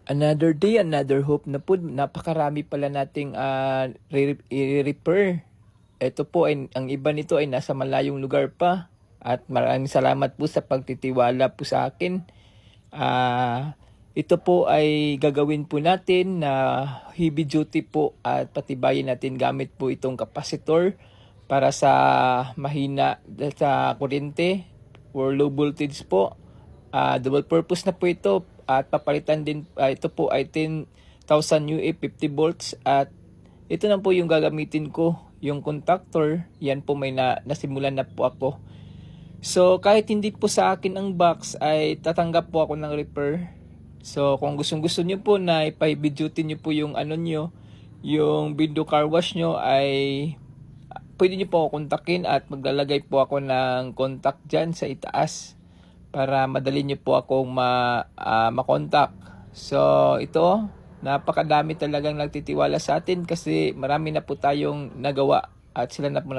Another day, another hope na po. Napakarami pala nating repair. Ito po, ang iba nito ay nasa malayong lugar pa. At maraming salamat po sa pagtitiwala po sa akin. Ito po ay gagawin po natin na heavy duty po at patibayin natin gamit po itong capacitor para sa mahina sa kuryente or low voltage po. Double purpose na po ito at papalitan din ito po ay 10,000 UA 50 volts at ito na po yung gagamitin ko, yung contactor. Yan po may nasimulan na po ako. So kahit hindi po sa akin ang box ay tatanggap po ako ng repair. So kung gusto niyo po na ipa-heavy duty niyo po yung ano niyo, yung Bindo Car Wash niyo ay pwede niyo po ako kontakin at maglalagay po ako ng contact dyan sa itaas para madali niyo po akong makontak. So ito, napakadami talagang nagtitiwala sa atin kasi marami na po tayong nagawa at sila na po